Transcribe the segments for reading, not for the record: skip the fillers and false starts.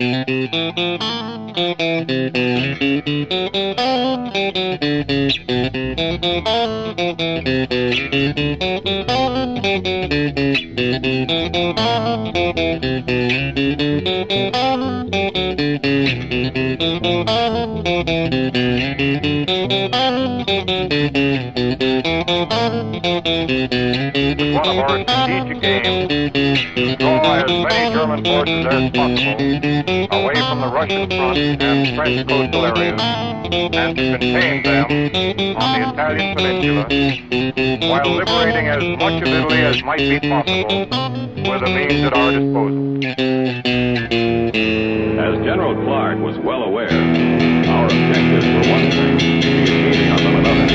One of our strategic aims to draw as many German forces as possible away from the Russian front and French coastal areas, and to contain them on the Italian peninsula, while liberating as much of Italy as might be possible with the means at our disposal. As General Clark was well aware, our objectives were one thing, the achieving of them another.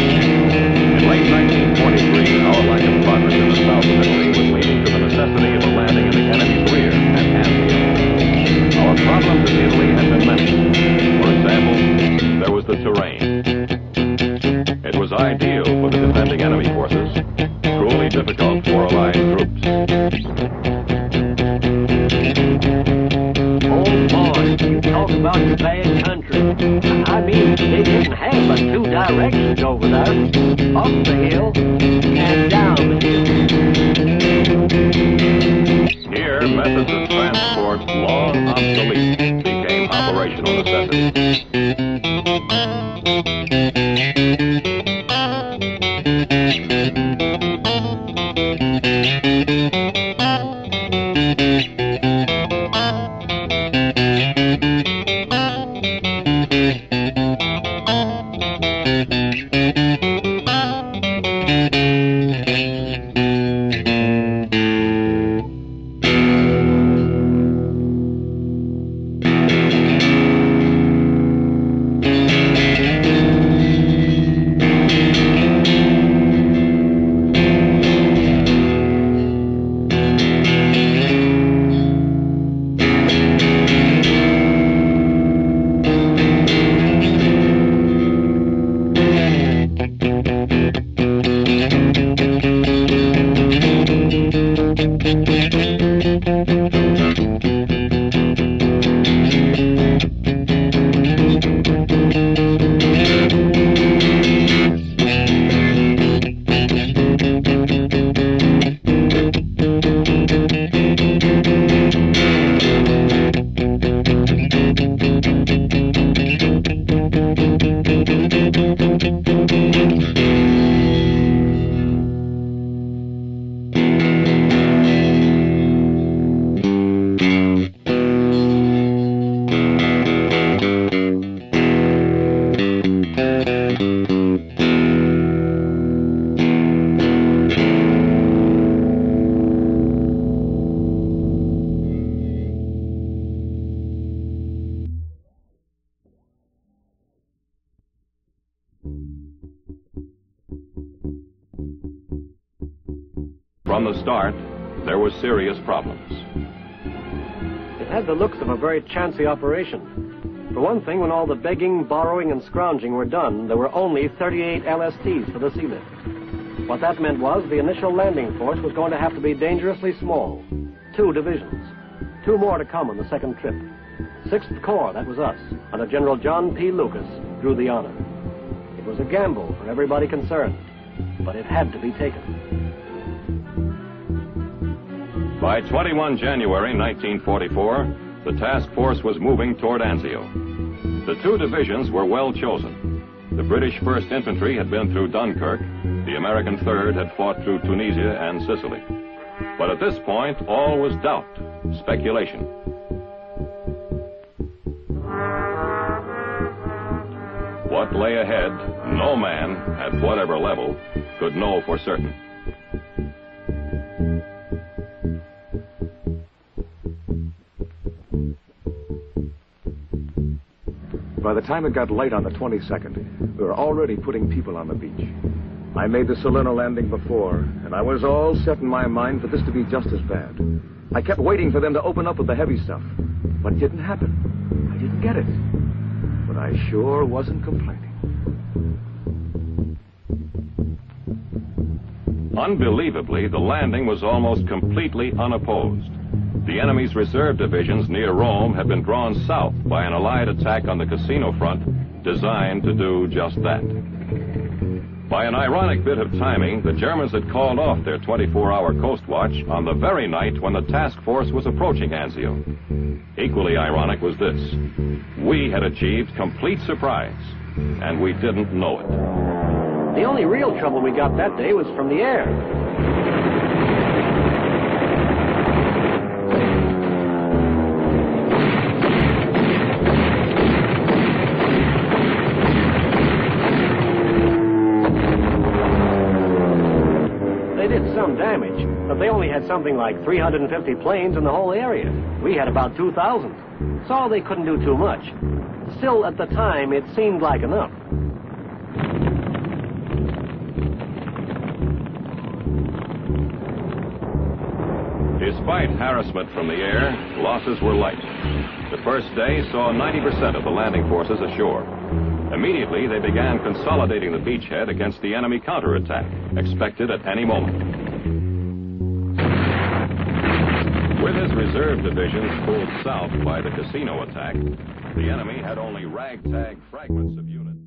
In late 1943, our lack of progress in the south of Italy was leading to the necessity of a landing in the enemy's rear at Anzio. Our problems in Italy had been many. For example, there was the terrain. It was ideal for the defending enemy forces, cruelly difficult for Allied troops. Oh boy, you talk about the bad country. I mean, they didn't have but two directions over there. Up the hill and down the hill. Here, methods of transport long obsolete became operational necessities. From the start, there were serious problems. It had the looks of a very chancy operation. For one thing, when all the begging, borrowing, and scrounging were done, there were only 38 LSTs for the sea lift. What that meant was the initial landing force was going to have to be dangerously small. 2 divisions. 2 more to come on the second trip. 6th Corps, that was us, under General John P. Lucas, drew the honor. It was a gamble for everybody concerned, but it had to be taken. By 21 January 1944, the task force was moving toward Anzio. The 2 divisions were well chosen. The British 1st Infantry had been through Dunkirk, the American 3rd had fought through Tunisia and Sicily. But at this point, all was doubt, speculation. What lay ahead, no man, at whatever level, could know for certain. By the time it got light on the 22nd, we were already putting people on the beach. I made the Salerno landing before, and I was all set in my mind for this to be just as bad. I kept waiting for them to open up with the heavy stuff, but it didn't happen. I didn't get it. But I sure wasn't complaining. Unbelievably, the landing was almost completely unopposed. The enemy's reserve divisions near Rome had been drawn south by an Allied attack on the casino front, designed to do just that. By an ironic bit of timing, the Germans had called off their 24-hour coast watch on the very night when the task force was approaching Anzio. Equally ironic was this: we had achieved complete surprise, and we didn't know it. The only real trouble we got that day was from the air. They did some damage, but they only had something like 350 planes in the whole area. We had about 2,000, so they couldn't do too much. Still, at the time, it seemed like enough. Despite harassment from the air, losses were light. The first day saw 90% of the landing forces ashore. Immediately, they began consolidating the beachhead against the enemy counterattack, expected at any moment. With his reserve divisions pulled south by the casino attack, the enemy had only ragtag fragments of units.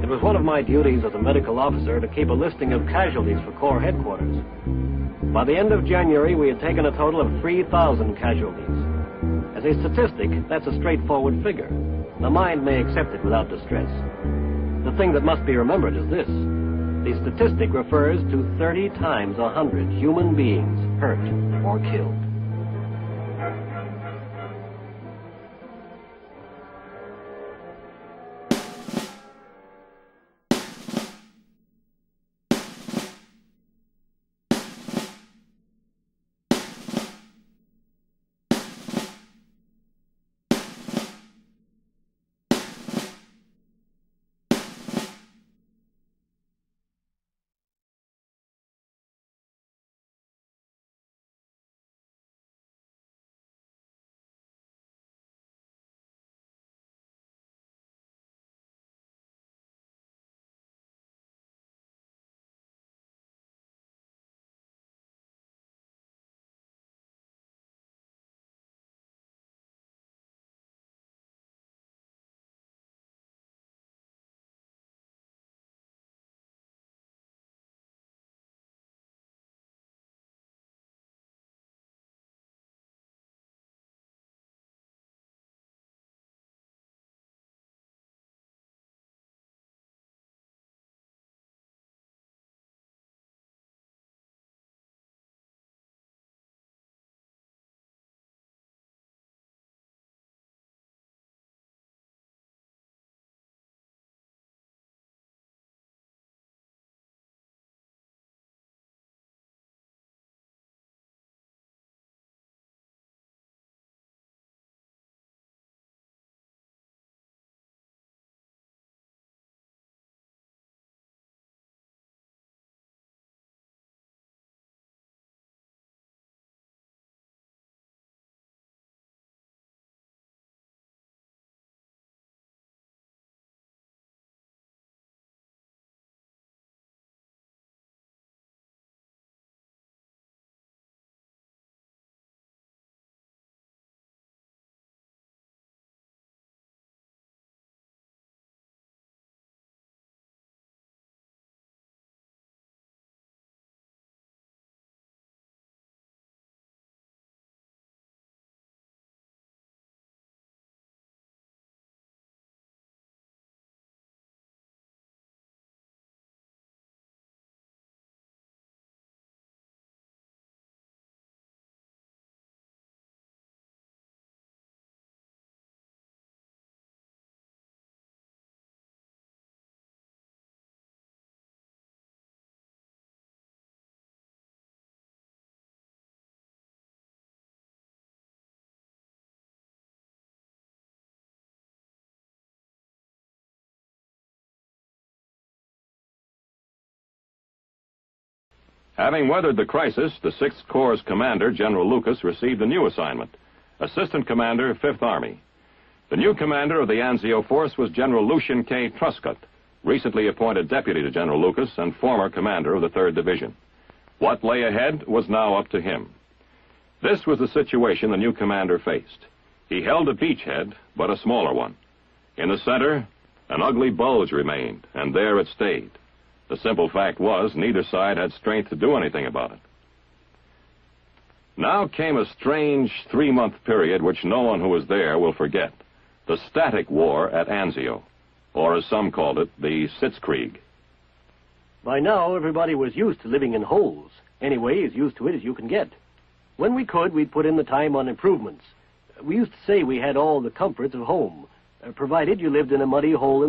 It was one of my duties as a medical officer to keep a listing of casualties for Corps headquarters. By the end of January, we had taken a total of 3,000 casualties. As a statistic, that's a straightforward figure. The mind may accept it without distress. The thing that must be remembered is this: the statistic refers to 30 times 100 human beings hurt or killed. Having weathered the crisis, the 6th Corps' commander, General Lucas, received a new assignment, Assistant Commander, 5th Army. The new commander of the Anzio force was General Lucian K. Truscott, recently appointed deputy to General Lucas and former commander of the 3rd Division. What lay ahead was now up to him. This was the situation the new commander faced. He held a beachhead, but a smaller one. In the center, an ugly bulge remained, and there it stayed. The simple fact was, neither side had strength to do anything about it. Now came a strange 3-month period which no one who was there will forget. The static war at Anzio, or as some called it, the Sitzkrieg. By now, everybody was used to living in holes. Anyway, as used to it as you can get. When we could, we'd put in the time on improvements. We used to say we had all the comforts of home, provided you lived in a muddy hole in the